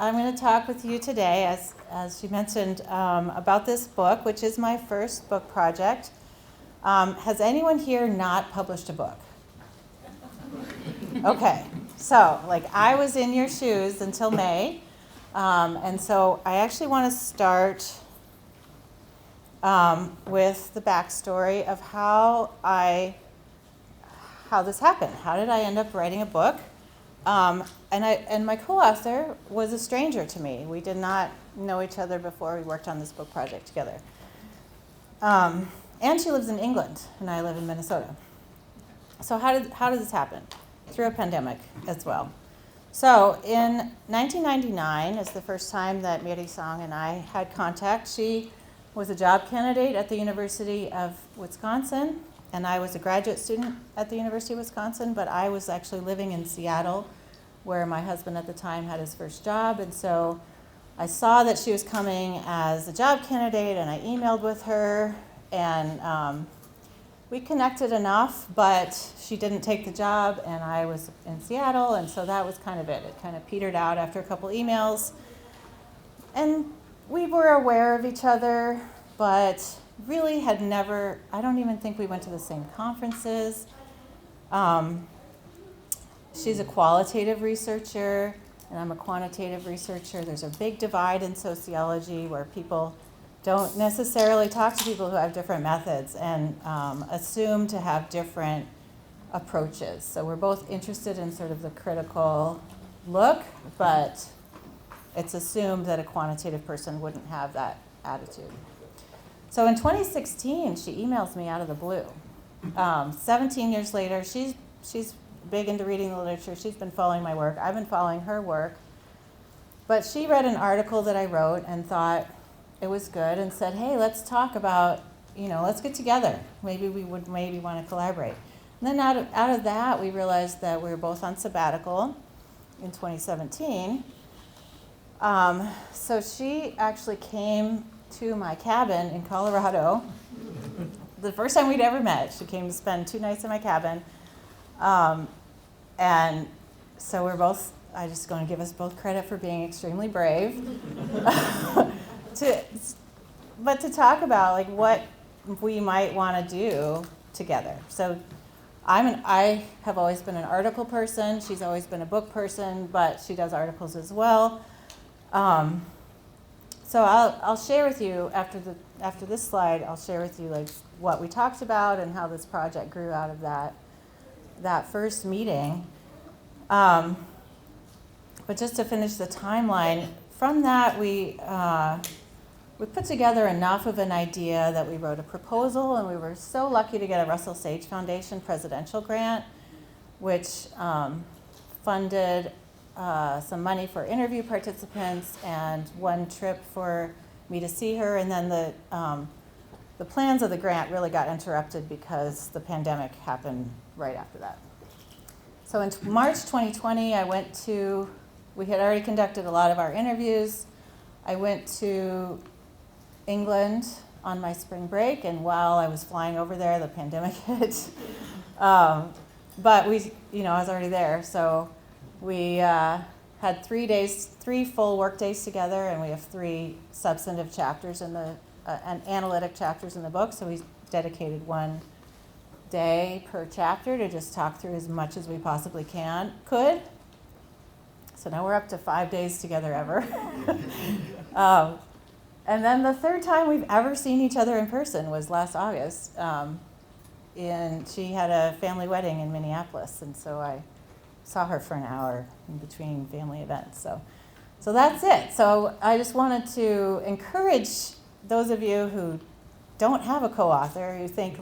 I'm going to talk with you today, as she mentioned, about this book, which is my first book project. Has anyone here not published a book? Okay, so I was in your shoes until May, and so I actually want to start with the backstory of how this happened. How did I end up writing a book? And my co-author was a stranger to me. We did not know each other before we worked on this book project together. And she lives in England, and I live in Minnesota. So how did this happen? Through a pandemic as well. So in 1999 is the first time that Miri Song and I had contact. She was a job candidate at the University of Wisconsin, and I was a graduate student at the University of Wisconsin, but I was actually living in Seattle, where my husband at the time had his first job. And so I saw that she was coming as a job candidate, and I emailed with her, and we connected enough, but she didn't take the job, and I was in Seattle, and so that was kind of it. It kind of petered out after a couple emails. And we were aware of each other, but really had never, I don't even think we went to the same conferences. She's a qualitative researcher, and I'm a quantitative researcher. There's a big divide in sociology where people don't necessarily talk to people who have different methods and assume to have different approaches. So we're both interested in sort of the critical look, but it's assumed that a quantitative person wouldn't have that attitude. So in 2016, she emails me out of the blue. 17 years later, she's big into reading the literature. She's been following my work. I've been following her work. But she read an article that I wrote and thought it was good and said, hey, let's talk about, let's get together. Maybe we would want to collaborate. And then out of that, we realized that we were both on sabbatical in 2017. So she actually came to my cabin in Colorado. The first time we'd ever met, she came to spend 2 nights in my cabin. And so we're both, I'm just going to give us both credit for being extremely brave. But to talk about what we might want to do together. So I have always been an article person. She's always been a book person, but she does articles as well. So I'll share with you after this slide. I'll share with you what we talked about and how this project grew out of that first meeting. But just to finish the timeline, from that we put together enough of an idea that we wrote a proposal, and we were so lucky to get a Russell Sage Foundation presidential grant, which funded some money for interview participants and one trip for me to see her, and then the plans of the grant really got interrupted because the pandemic happened right after that. So in March 2020, we had already conducted a lot of our interviews. I went to England on my spring break, and while I was flying over there, the pandemic hit. But I was already there, so we had 3 full work days together, and we have 3 substantive chapters and analytic chapters in the book, so we dedicated 1 day per chapter to just talk through as much as we possibly could. So now we're up to 5 days together ever. And then the third time we've ever seen each other in person was last August. She had a family wedding in Minneapolis, and so I saw her for an hour in between family events. So that's it. So I just wanted to encourage those of you who don't have a co-author, who think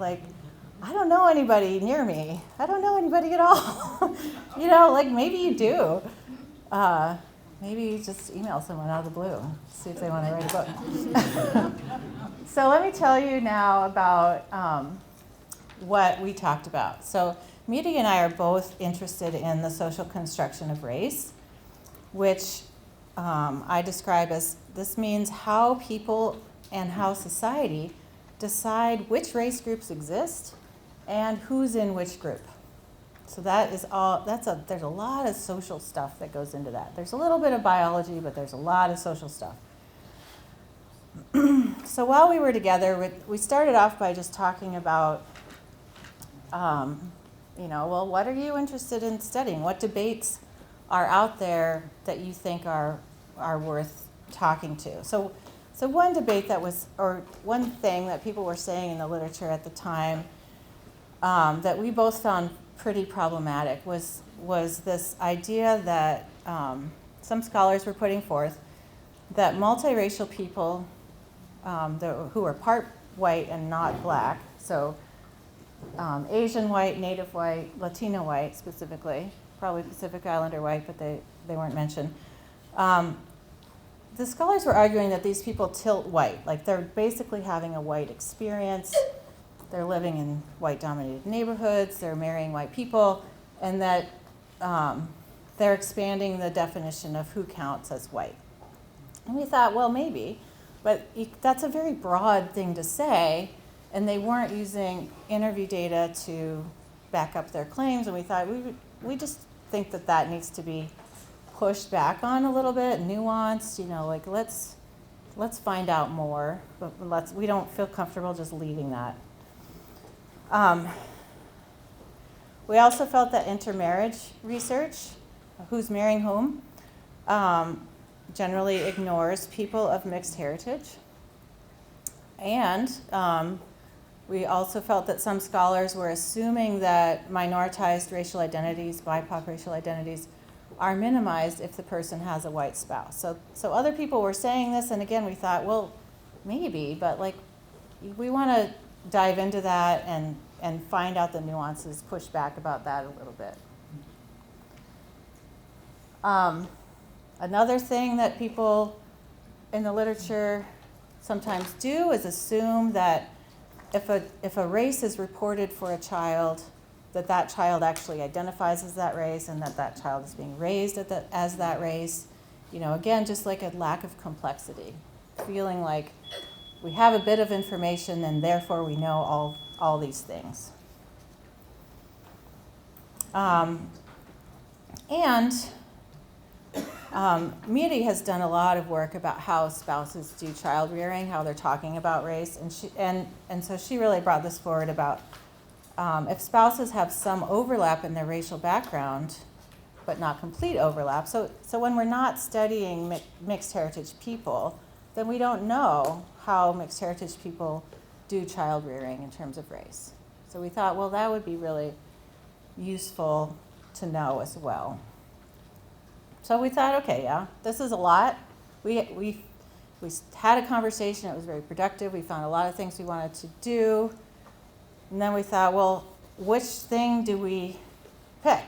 I don't know anybody near me. I don't know anybody at all. Maybe you do. Maybe you just email someone out of the blue, see if they want to write a book. So let me tell you now about what we talked about. So Miri and I are both interested in the social construction of race, which I describe as this means how people and how society decide which race groups exist and who's in which group. So that is all, there's a lot of social stuff that goes into that. There's a little bit of biology, but there's a lot of social stuff. So while we were together, we started off by just talking about, well, what are you interested in studying? What debates are out there that you think are worth talking to? So one debate that was, or one thing that people were saying in the literature at the time that we both found pretty problematic was this idea that some scholars were putting forth that multiracial people who are part white and not black, so Asian white, Native white, Latino white specifically, probably Pacific Islander white, but they weren't mentioned. The scholars were arguing that these people tilt white, like they're basically having a white experience, they're living in white-dominated neighborhoods, they're marrying white people, and that they're expanding the definition of who counts as white. And we thought, well, maybe, but that's a very broad thing to say, and they weren't using interview data to back up their claims, and we thought we just think that needs to be pushed back on a little bit, nuanced, like let's find out more, but we don't feel comfortable just leaving that. We also felt that intermarriage research, who's marrying whom, generally ignores people of mixed heritage. And we also felt that some scholars were assuming that minoritized racial identities, BIPOC racial identities, are minimized if the person has a white spouse. So other people were saying this, and again, we thought, well, maybe, but we want to dive into that and find out the nuances, push back about that a little bit. Another thing that people in the literature sometimes do is assume that if a race is reported for a child, that child actually identifies as that race and that child is being raised as that race. Again, just like a lack of complexity, feeling like we have a bit of information and therefore we know all these things. Miri has done a lot of work about how spouses do child rearing, how they're talking about race, and so she really brought this forward about if spouses have some overlap in their racial background, but not complete overlap. So when we're not studying mixed heritage people, then we don't know how mixed heritage people do child rearing in terms of race. So we thought, well, that would be really useful to know as well. So we thought, okay, yeah, this is a lot. We had a conversation. It was very productive. We found a lot of things we wanted to do. And then we thought, well, which thing do we pick?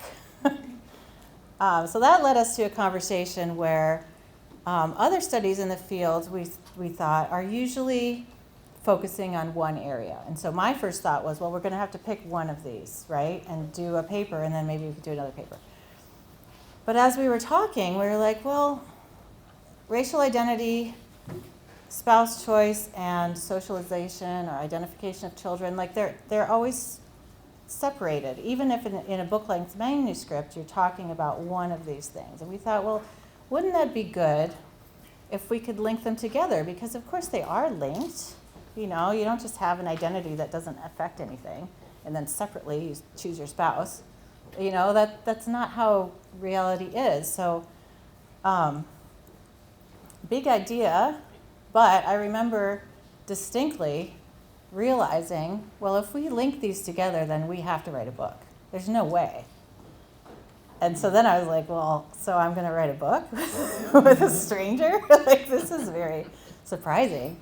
So that led us to a conversation where other studies in the field we thought are usually focusing on one area. And so my first thought was, well, we're going to have to pick one of these, right, and do a paper, and then maybe we could do another paper. But as we were talking, we were like, well, racial identity, spouse choice, and socialization or identification of children, they're always separated. Even if in a book-length manuscript, you're talking about one of these things. And we thought, well, wouldn't that be good if we could link them together? Because of course they are linked. You don't just have an identity that doesn't affect anything, and then separately you choose your spouse. That's not how reality is. So, big idea, but I remember distinctly realizing, well, if we link these together, then we have to write a book. There's no way. And so then I was like, well, so I'm going to write a book with a stranger? This is very surprising.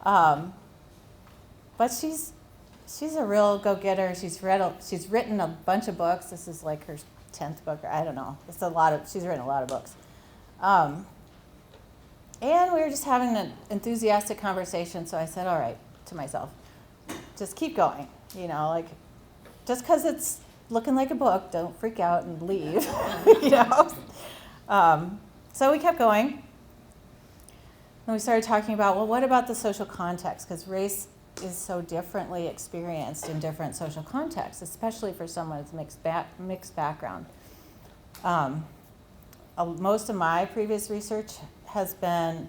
But she's a real go-getter. She's written a bunch of books. This is like her 10th book, or I don't know. She's written a lot of books. And we were just having an enthusiastic conversation, so I said, all right, to myself, just keep going. Just because it's looking like a book, don't freak out and leave. So we kept going. And we started talking about, well, what about the social context? Because race is so differently experienced in different social contexts, especially for someone with mixed background. Most of my previous research has been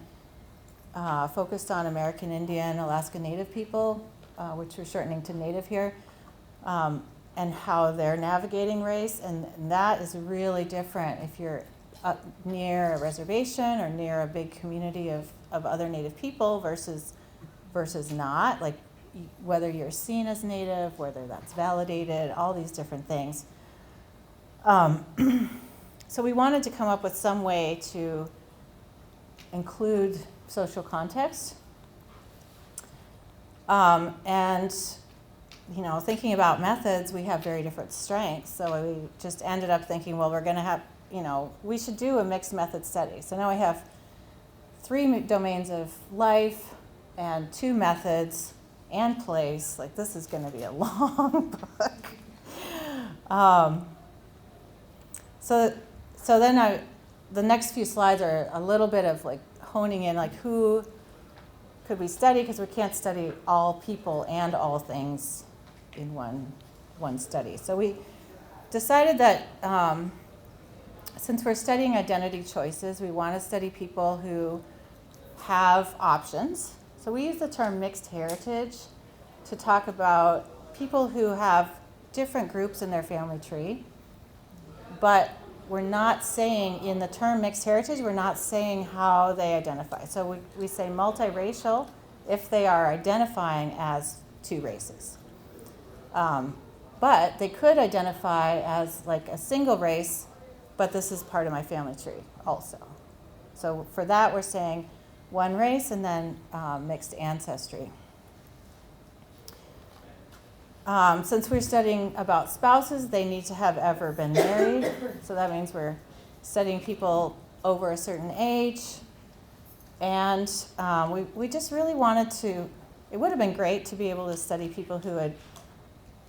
focused on American Indian, Alaska Native people, which we're shortening to Native here, and how they're navigating race, and that is really different if you're up near a reservation or near a big community of other Native people versus not, like whether you're seen as Native, whether that's validated, all these different things. So we wanted to come up with some way to include social context. And you know, thinking about methods, we have very different strengths. So we just ended up thinking, well, we're going to have, you know, we should do a mixed method study. So now we have 3 domains of life and 2 methods and place. Like, this is going to be a long book. So then the next few slides are a little bit of like honing in, like who could we study, because we can't study all people and all things in one study. So we decided that since we're studying identity choices, we want to study people who have options. So we use the term mixed heritage to talk about people who have different groups in their family tree, but we're not saying, in the term mixed heritage, we're not saying how they identify. So we say multiracial if they are identifying as 2 races. But they could identify as like a single race, but this is part of my family tree also. So for that, we're saying 1 race and then mixed ancestry. Since we're studying about spouses, they need to have ever been married. So that means we're studying people over a certain age. And we just really wanted to, it would have been great to be able to study people who had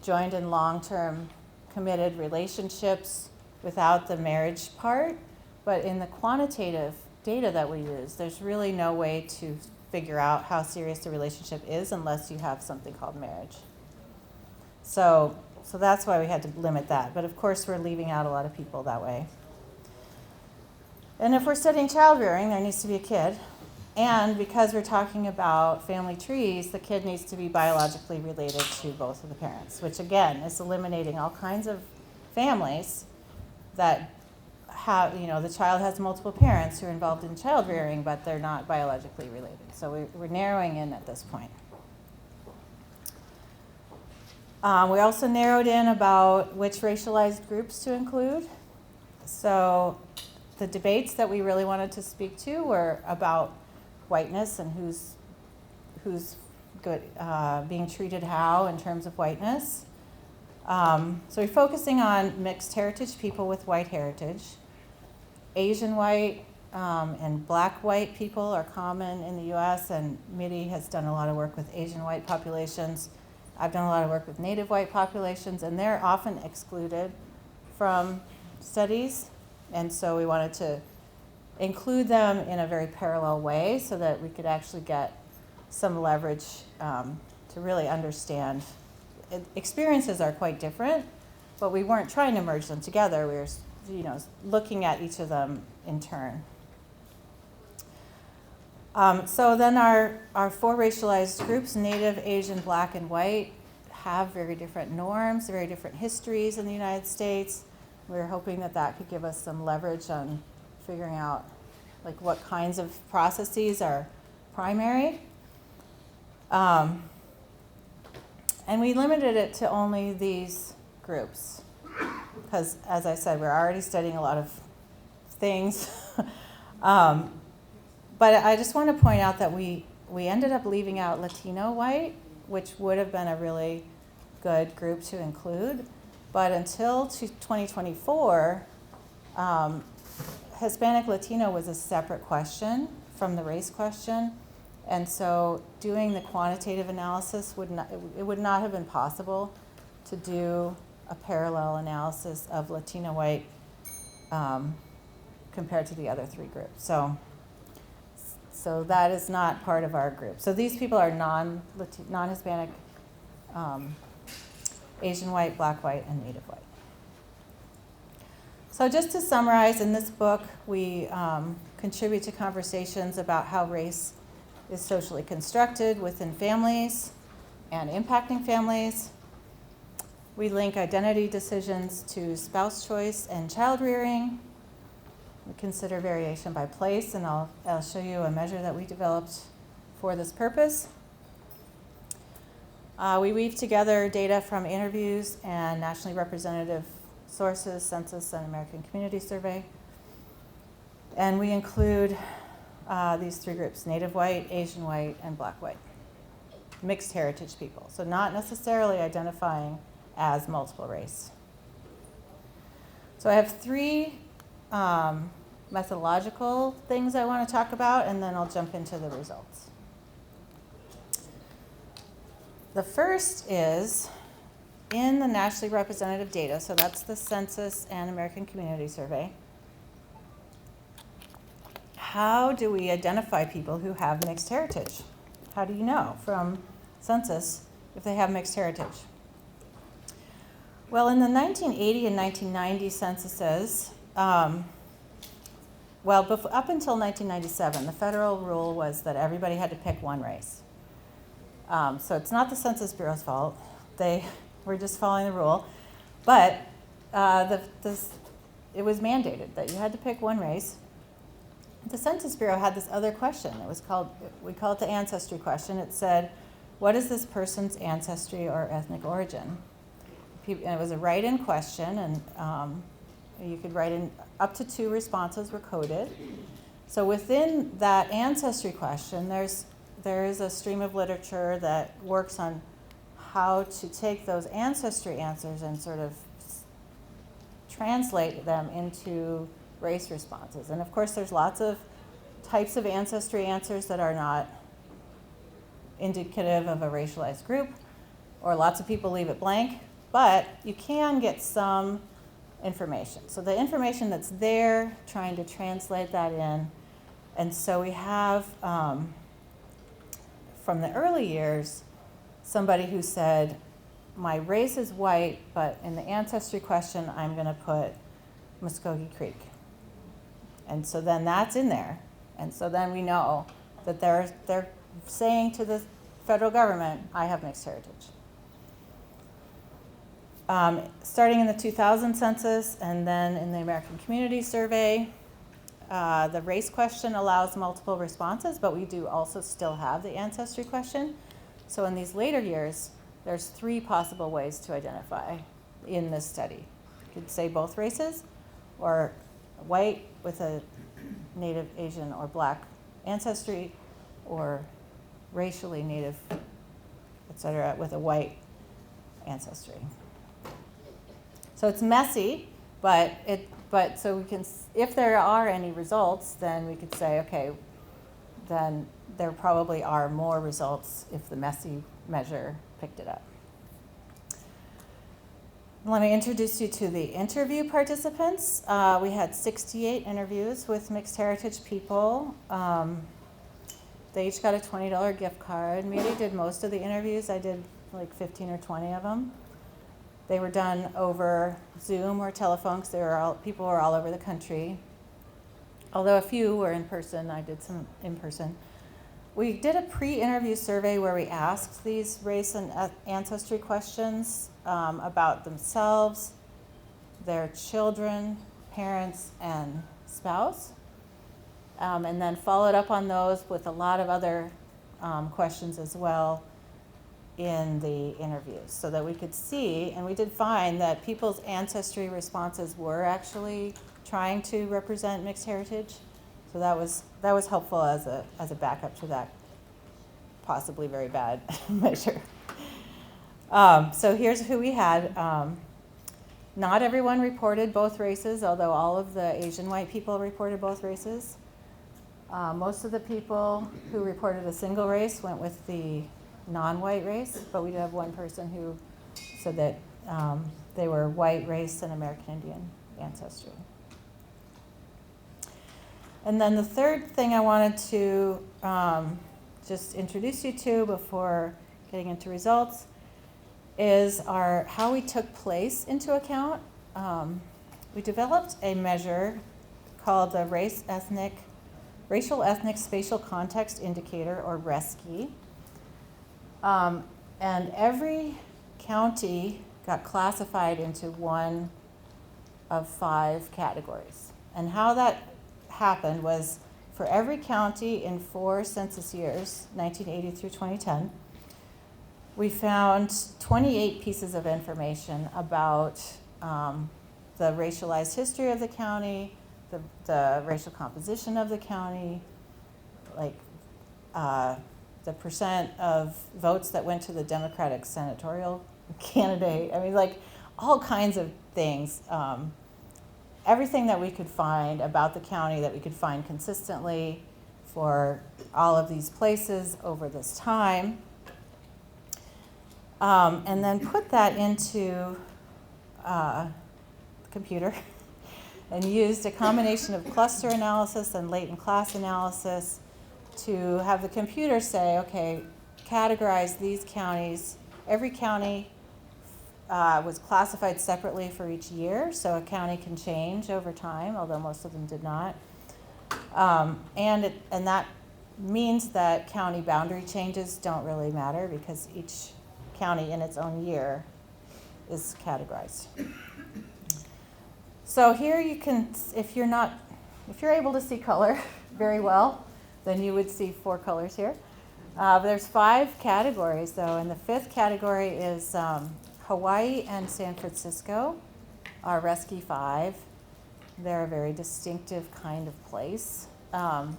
joined in long-term committed relationships without the marriage part. But in the quantitative data that we use, there's really no way to figure out how serious the relationship is unless you have something called marriage. So that's why we had to limit that. But of course, we're leaving out a lot of people that way. And if we're studying child rearing, there needs to be a kid. And because we're talking about family trees, the kid needs to be biologically related to both of the parents, which again is eliminating all kinds of families that have, you know, the child has multiple parents who are involved in child rearing, but they're not biologically related. So we're narrowing in at this point. We also narrowed in about which racialized groups to include. So the debates that we really wanted to speak to were about whiteness and who's good, being treated how in terms of whiteness. So we're focusing on mixed heritage people with white heritage. Asian white and black white people are common in the US, and MIDI has done a lot of work with Asian white populations. I've done a lot of work with Native white populations, and they're often excluded from studies. And so we wanted to include them in a very parallel way so that we could actually get some leverage to really understand. Experiences are quite different, but we weren't trying to merge them together. We were, you know, looking at each of them in turn. So then our 4 racialized groups, Native, Asian, Black, and White, have very different norms, very different histories in the United States. We were hoping that that could give us some leverage on figuring out like what kinds of processes are primary. And we limited it to only these groups because, as I said, we're already studying a lot of things. But I just want to point out that we ended up leaving out Latino white, which would have been a really good group to include. But until 2024, Hispanic Latino was a separate question from the race question. And so doing the quantitative analysis would not have been possible to do a parallel analysis of Latino white compared to the other 3 groups. So So that is not part of our group. So these people are non-Hispanic, Asian white, black white, and native white. So just to summarize, in this book, we contribute to conversations about how race is socially constructed within families and impacting families. We link identity decisions to spouse choice and child rearing. We consider variation by place, and I'll show you a measure that we developed for this purpose. We weave together data from interviews and nationally representative sources, census and American Community Survey. And we include these three groups: native white, Asian white, and black white. Mixed heritage people, so not necessarily identifying as multiple race. So I have three methodological things I want to talk about, and then I'll jump into the results. The first is in the nationally representative data, so that's the census and American Community Survey. How do we identify people who have mixed heritage? How do you know from census if they have mixed heritage? Well, in the 1980 and 1990 censuses, up until 1997, the federal rule was that everybody had to pick one race. So it's not the Census Bureau's fault. They were just following the rule. But it was mandated that you had to pick one race. The Census Bureau had this other question. We call it the ancestry question. It said, what is this person's ancestry or ethnic origin? And it was a write-in question, and you could write in up to 2 responses were coded. So within that ancestry question, there is a stream of literature that works on how to take those ancestry answers and sort of translate them into race responses. And of course, there's lots of types of ancestry answers that are not indicative of a racialized group, or lots of people leave it blank, but you can get some information. So the information that's there, trying to translate that in. And so we have, from the early years, somebody who said, my race is white, but in the ancestry question, I'm going to put Muskogee Creek. And so then that's in there. And so then we know that they're saying to the federal government, I have mixed heritage. Starting in the 2000 census and then in the American Community Survey, the race question allows multiple responses, but we do also still have the ancestry question. So in these later years, there's 3 possible ways to identify in this study. You could say both races, or white with a native, Asian, or black ancestry, or racially native, et cetera, with a white ancestry. So it's messy, but so we can, if there are any results, then we could say, okay, then there probably are more results if the messy measure picked it up. Let me introduce you to the interview participants. We had 68 interviews with mixed heritage people. They each got a $20 gift card. Mary did most of the interviews. I did like 15 or 20 of them. They were done over Zoom or telephone because people were all over the country. Although a few were in person, I did some in person. We did a pre-interview survey where we asked these race and ancestry questions about themselves, their children, parents, and spouse. And then followed up on those with a lot of other questions as well in the interviews so that we could see, and we did find that people's ancestry responses were actually trying to represent mixed heritage. So that was helpful as a backup to that possibly very bad measure. So here's who we had. Not everyone reported both races, although all of the Asian white people reported both races. Most of the people who reported a single race went with the non-white race, but we did have one person who said that they were white race and American Indian ancestry. And then the third thing I wanted to just introduce you to before getting into results is how we took place into account. We developed a measure called the Racial Ethnic Spatial Context Indicator, or RESCI. And every county got classified into one of 5 categories. And how that happened was, for every county in 4 census years, 1980 through 2010, we found 28 pieces of information about the racialized history of the county, the racial composition of the county, like the percent of votes that went to the Democratic senatorial candidate. I mean, like all kinds of things. Everything that we could find about the county that we could find consistently for all of these places over this time. And then put that into the computer and used a combination of cluster analysis and latent class analysis to have the computer say, okay, categorize these counties. Every county was classified separately for each year, so a county can change over time, although most of them did not. And that means that county boundary changes don't really matter because each county in its own year is categorized. So here you can, if you're able to see color very well, then you would see 4 colors here. There's 5 categories though, and the 5th category is Hawaii and San Francisco are RESCI 5. They're a very distinctive kind of place. But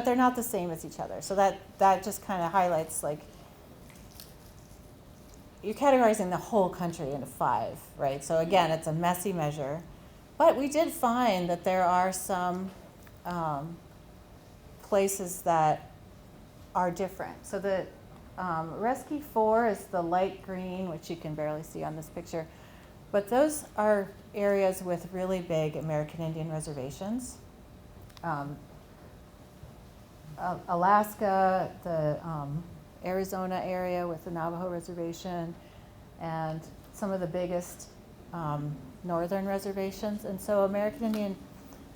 they're not the same as each other. So that just kind of highlights, like, you're categorizing the whole country into 5, right? So again, it's a messy measure. But we did find that there are some places that are different. So the RESCI 4 is the light green, which you can barely see on this picture. But those are areas with really big American Indian reservations. Alaska, the Arizona area with the Navajo reservation, and some of the biggest northern reservations. And so American Indian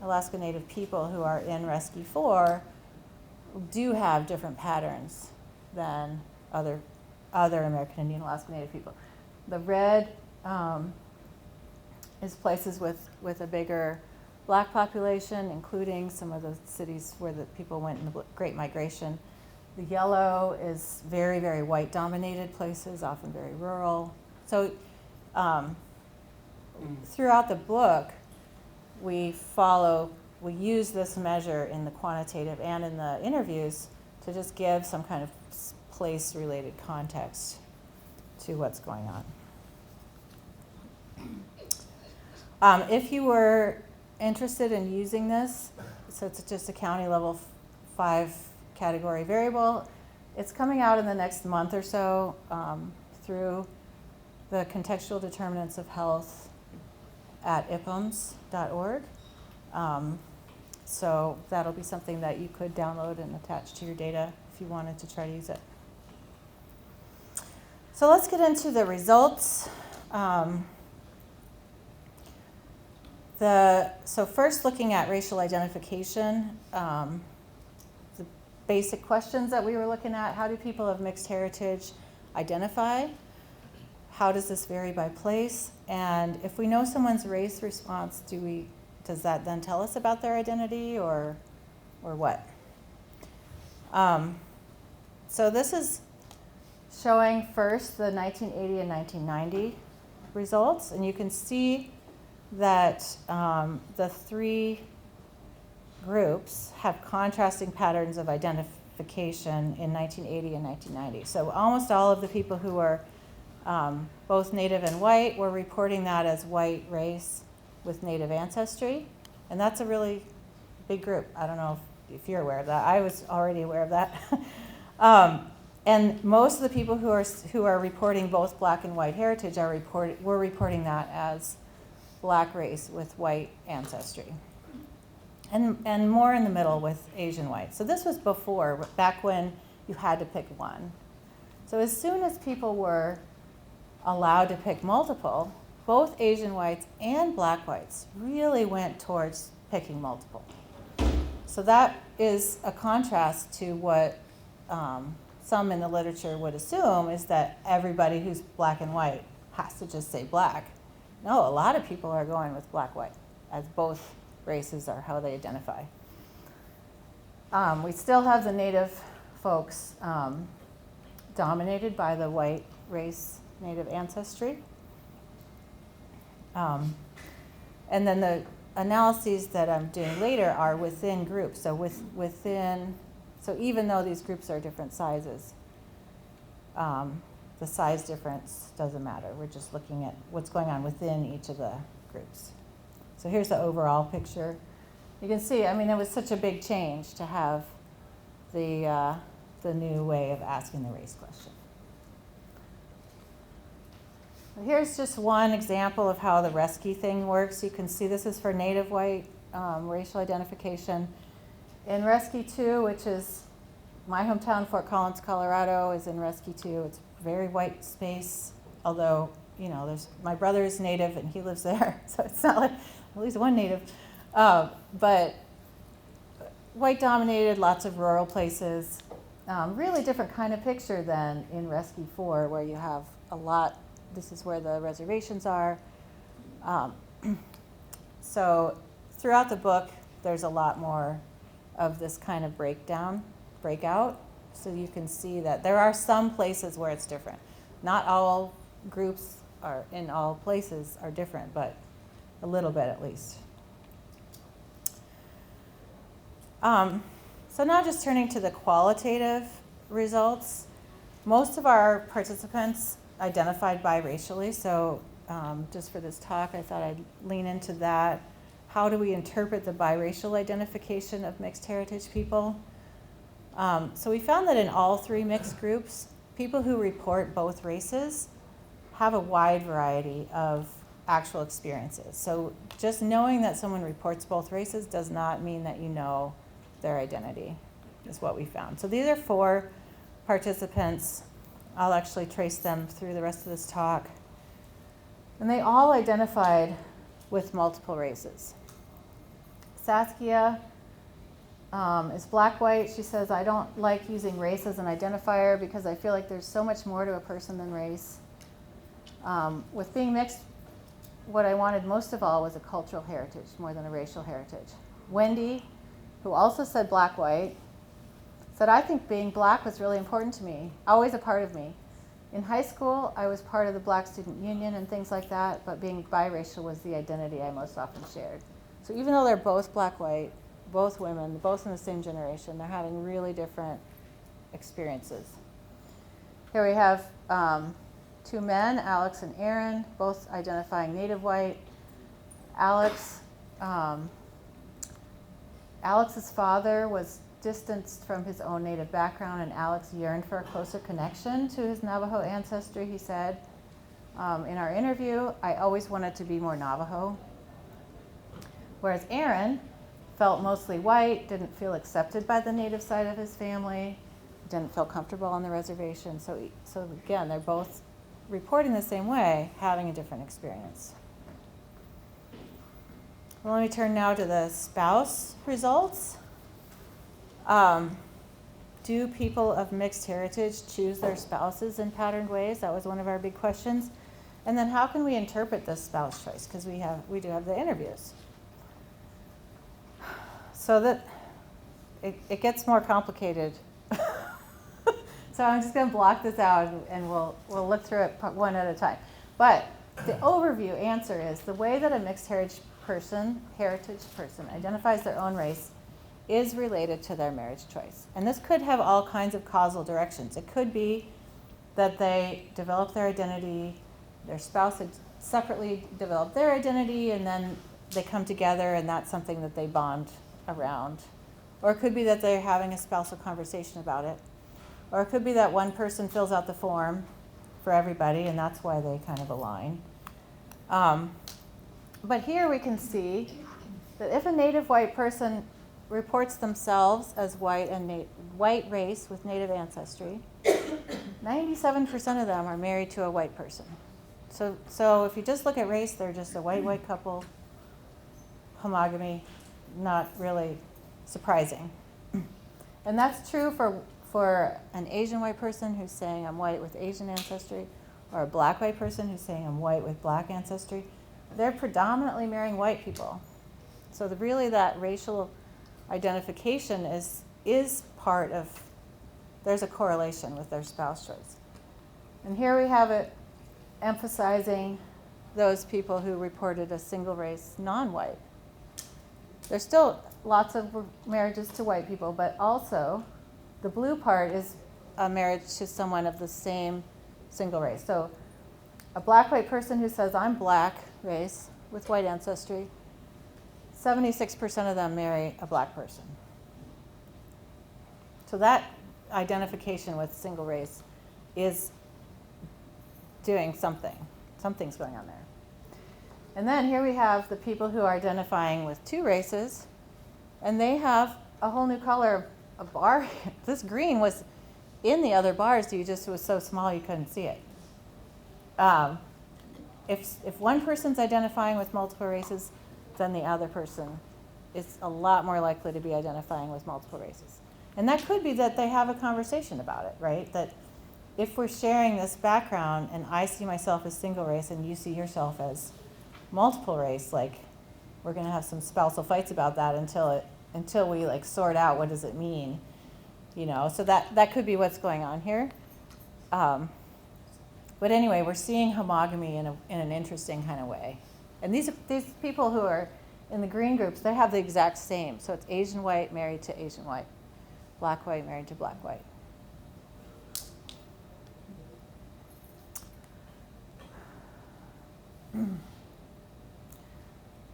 Alaska Native people who are in RESCI 4 do have different patterns than other American Indian Alaska Native people. The red is places with a bigger Black population, including some of the cities where the people went in the Great Migration. The yellow is very, very white-dominated places, often very rural. So throughout the book, we use this measure in the quantitative and in the interviews to just give some kind of place-related context to what's going on. If you were interested in using this, so it's just a county level 5 category variable, it's coming out in the next month or so through the contextual determinants of health at ipums.org. So that'll be something that you could download and attach to your data if you wanted to try to use it. So let's get into the results. So first, looking at racial identification, the basic questions that we were looking at: how do people of mixed heritage identify? How does this vary by place? And if we know someone's race response, does that then tell us about their identity, or what? So this is showing first the 1980 and 1990 results, and you can see that the 3 groups have contrasting patterns of identification in 1980 and 1990. So almost all of the people who are both Native and white were reporting that as white race with Native ancestry, and that's a really big group. I don't know if you're aware of that. I was already aware of that. And most of the people who are reporting both Black and white heritage were reporting that as Black race with white ancestry. and more in the middle with Asian white. So this was before, back when you had to pick one. So as soon as people were allowed to pick multiple, both Asian whites and black whites really went towards picking multiple. So that is a contrast to what some in the literature would assume, is that everybody who's black and white has to just say black. No, a lot of people are going with black-white, as both races are how they identify. We still have the native folks dominated by the white race, native ancestry. And then the analyses that I'm doing later are within groups. So so even though these groups are different sizes, the size difference doesn't matter. We're just looking at what's going on within each of the groups. So here's the overall picture. You can see, I mean, it was such a big change to have the new way of asking the race question. Here's just one example of how the rescue thing works. You can see this is for native white racial identification. In Rescue 2, which is my hometown, Fort Collins, Colorado, is in Rescue 2. It's a very white space, although, you know, my brother is native and he lives there, so it's not like at least one native. But white dominated, lots of rural places. Really different kind of picture than in Rescue 4, where you have a lot. This is where the reservations are. So throughout the book, there's a lot more of this kind of breakout. So you can see that there are some places where it's different. Not all groups are in all places are different, but a little bit at least. So now just turning to the qualitative results. Most of our participants identified biracially, so just for this talk, I thought I'd lean into that. How do we interpret the biracial identification of mixed heritage people? So we found that in all three mixed groups, people who report both races have a wide variety of actual experiences. So just knowing that someone reports both races does not mean that you know their identity, is what we found. So these are 4 participants. I'll actually trace them through the rest of this talk. And they all identified with multiple races. Saskia is black-white. She says, I don't like using race as an identifier because I feel like there's so much more to a person than race. With being mixed, what I wanted most of all was a cultural heritage more than a racial heritage. Wendy, who also said black-white, said, I think being black was really important to me, always a part of me. In high school, I was part of the Black Student Union and things like that, but being biracial was the identity I most often shared. So even though they're both black-white, both women, both in the same generation, they're having really different experiences. Here we have 2 men, Alex and Aaron, both identifying native white. Alex's father was distanced from his own native background, and Alex yearned for a closer connection to his Navajo ancestry, he said. In our interview, I always wanted to be more Navajo. Whereas Aaron felt mostly white, didn't feel accepted by the native side of his family, didn't feel comfortable on the reservation. So again, they're both reporting the same way, having a different experience. Well, let me turn now to the spouse results. Do people of mixed heritage choose their spouses in patterned ways? That was one of our big questions. And then how can we interpret this spouse choice? Because we do have the interviews. So that it gets more complicated. So I'm just going to block this out and we'll look through it one at a time. But the overview answer is the way that a mixed heritage person identifies their own race is related to their marriage choice. And this could have all kinds of causal directions. It could be that they develop their identity, their spouse had separately developed their identity, and then they come together and that's something that they bond around. Or it could be that they're having a spousal conversation about it. Or it could be that one person fills out the form for everybody and that's why they kind of align. But here we can see that if a native white person reports themselves as white and white race with native ancestry, 97% of them are married to a white person. So if you just look at race, they're just a white couple, homogamy, not really surprising. And that's true for an Asian white person who's saying I'm white with Asian ancestry, or a black white person who's saying I'm white with black ancestry. They're predominantly marrying white people. So really that racial identification is part of, there's a correlation with their spouse choice. And here we have it emphasizing those people who reported a single race non-white. There's still lots of marriages to white people, but also the blue part is a marriage to someone of the same single race. So a black white person who says I'm black race with white ancestry, 76% of them marry a black person. So that identification with single race is doing something. Something's going on there. And then here we have the people who are identifying with two races, and they have a whole new color of bar. This green was in the other bars, it was so small you couldn't see it. If one person's identifying with multiple races, then the other person is a lot more likely to be identifying with multiple races. And that could be that they have a conversation about it, right? That if we're sharing this background and I see myself as single race and you see yourself as multiple race, like we're going to have some spousal fights about that until we like sort out what does it mean, you know. So that could be what's going on here. But anyway, we're seeing homogamy in an interesting kind of way. And these people who are in the green groups, they have the exact same. So it's Asian white married to Asian white, black white married to black white.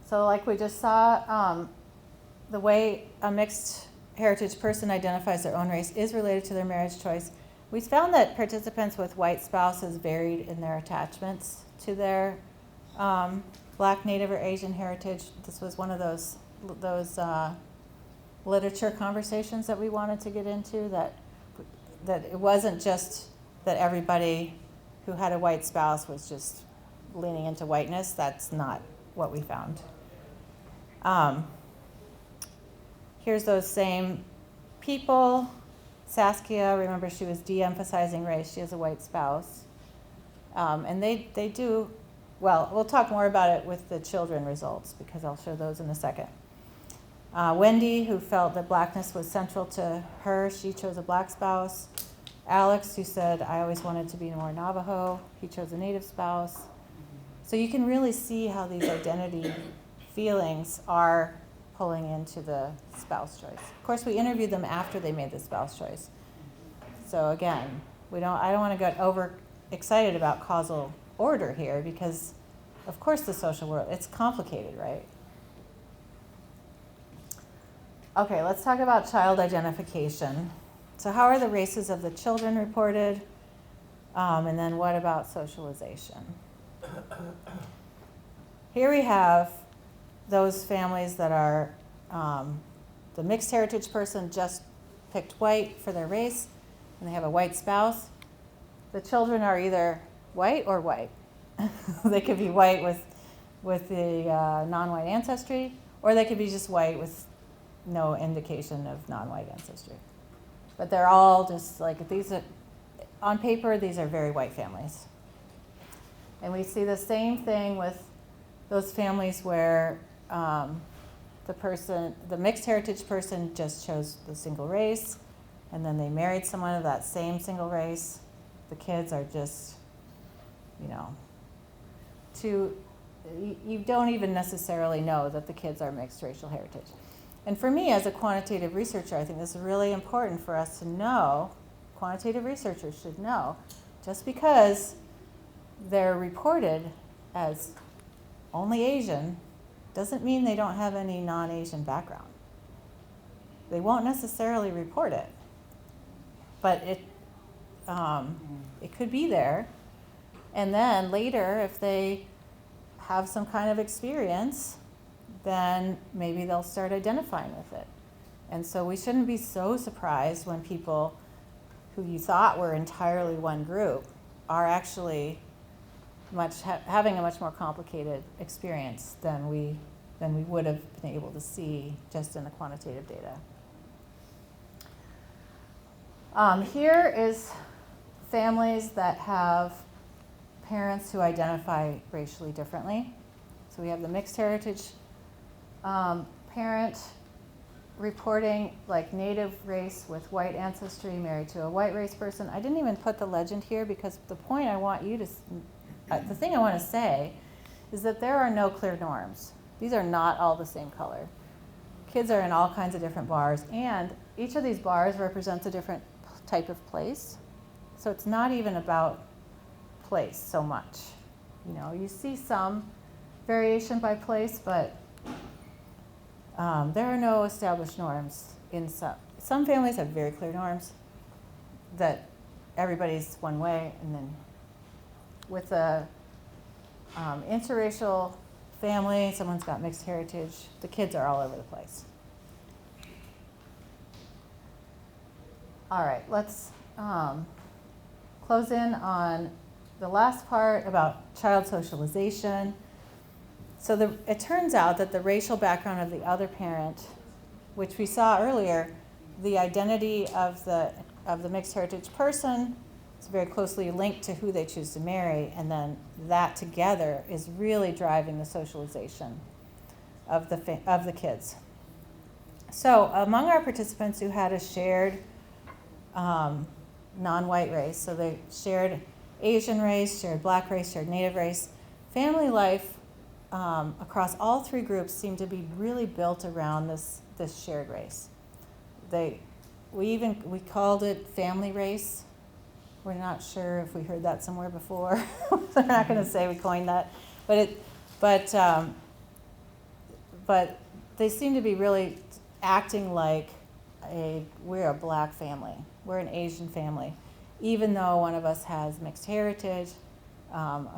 So like we just saw, the way a mixed heritage person identifies their own race is related to their marriage choice. We found that participants with white spouses varied in their attachments to their black, native, or Asian heritage. This was one of those literature conversations that we wanted to get into, that it wasn't just that everybody who had a white spouse was just leaning into whiteness. That's not what we found. Here's those same people. Saskia, remember she was de-emphasizing race. She has a white spouse. And they do, well, we'll talk more about it with the children results because I'll show those in a second. Wendy, who felt that blackness was central to her, she chose a black spouse. Alex, who said, I always wanted to be more Navajo, he chose a native spouse. So you can really see how these identity feelings are pulling into the spouse choice. Of course, we interviewed them after they made the spouse choice. So again, I don't want to get over excited about causal order here because, of course, the social world, it's complicated, right? Okay, let's talk about child identification. So how are the races of the children reported? And then what about socialization? Here we have those families that are, the mixed heritage person just picked white for their race, and they have a white spouse. The children are either white or white. They could be white with the non-white ancestry, or they could be just white with no indication of non-white ancestry. But they're all just like, on paper, these are very white families. And we see the same thing with those families where the mixed heritage person just chose the single race, and then they married someone of that same single race. The kids are just, you don't even necessarily know that the kids are mixed racial heritage. And for me, as a quantitative researcher, I think this is really important for us to know, quantitative researchers should know, just because they're reported as only Asian doesn't mean they don't have any non-Asian background. They won't necessarily report it, but it could be there. And then later, if they have some kind of experience, then maybe they'll start identifying with it. And so we shouldn't be so surprised when people who you thought were entirely one group are actually having a much more complicated experience than we would have been able to see just in the quantitative data. Here is families that have parents who identify racially differently. So we have the mixed heritage parent reporting like native race with white ancestry, married to a white race person. I didn't even put the legend here because the point I want you to, the thing I want to say is that there are no clear norms. These are not all the same color. Kids are in all kinds of different bars, and each of these bars represents a different type of place. So it's not even about place so much. You know, you see some variation by place, but there are no established norms in some families have very clear norms that everybody's one way, and then with a interracial family, someone's got mixed heritage, the kids are all over the place. All right, let's close in on the last part about child socialization. So it turns out that the racial background of the other parent, which we saw earlier, the identity of the mixed heritage person is very closely linked to who they choose to marry, and then that together is really driving the socialization of the kids. So among our participants who had a shared non-white race, so they shared Asian race, shared black race, shared native race, family life across all three groups seemed to be really built around this shared race. We called it family race. We're not sure if we heard that somewhere before. So I'm not going to say we coined that, but they seem to be really acting like we're a black family, we're an Asian family, even though one of us has mixed heritage. One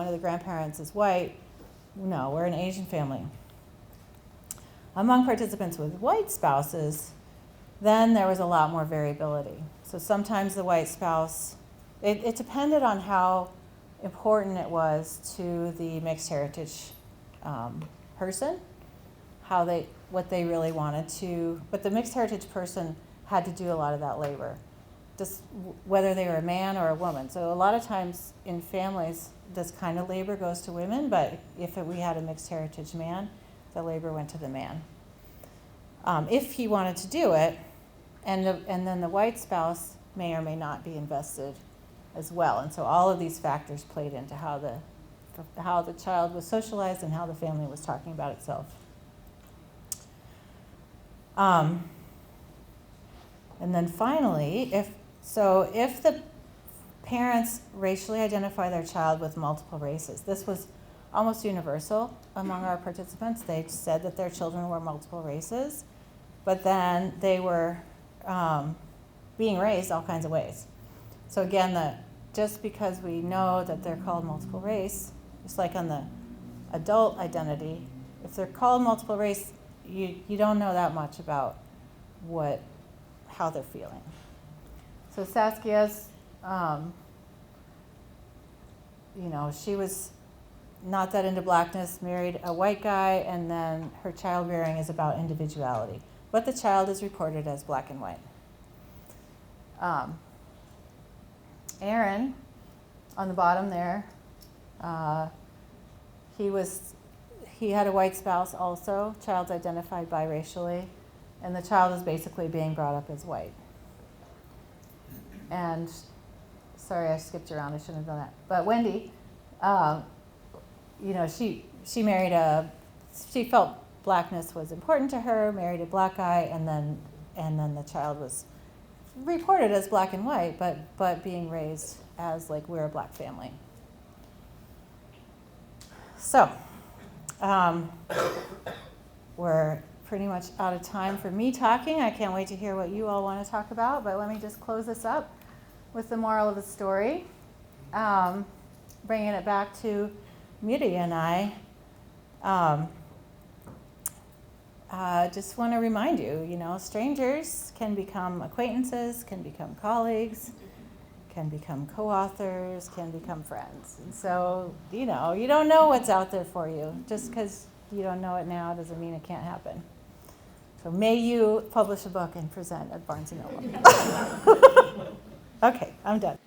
of the grandparents is white. No, we're an Asian family. Among participants with white spouses, then there was a lot more variability. So sometimes the white spouse, it depended on how important it was to the mixed heritage person, what they really wanted to, but the mixed heritage person had to do a lot of that labor, just whether they were a man or a woman. So a lot of times in families, this kind of labor goes to women, but if we had a mixed heritage man, the labor went to the man. If he wanted to do it, and then the white spouse may or may not be invested as well. And so all of these factors played into how the child was socialized and how the family was talking about itself. And then finally, if the parents racially identify their child with multiple races, this was almost universal among our participants. They said that their children were multiple races, but then they were being raised all kinds of ways. So again, just because we know that they're called multiple race, just like on the adult identity, if they're called multiple race, you don't know that much about how they're feeling. So Saskia's, she was not that into blackness, married a white guy, and then her childbearing is about individuality. But the child is reported as black and white. Aaron, on the bottom there, he had a white spouse also, child's identified biracially, and the child is basically being brought up as white. And, sorry, I skipped around, I shouldn't have done that. But Wendy, she married she felt blackness was important to her, married a black guy, and then the child was reported as black and white, but being raised as like we're a black family. So, we're pretty much out of time for me talking. I can't wait to hear what you all want to talk about, but let me just close this up with the moral of the story, bringing it back to Miri and I. just want to remind you, strangers can become acquaintances, can become colleagues, can become co-authors, can become friends. And so, you don't know what's out there for you. Just because you don't know it now doesn't mean it can't happen. So may you publish a book and present at Barnes & Noble. Okay, I'm done.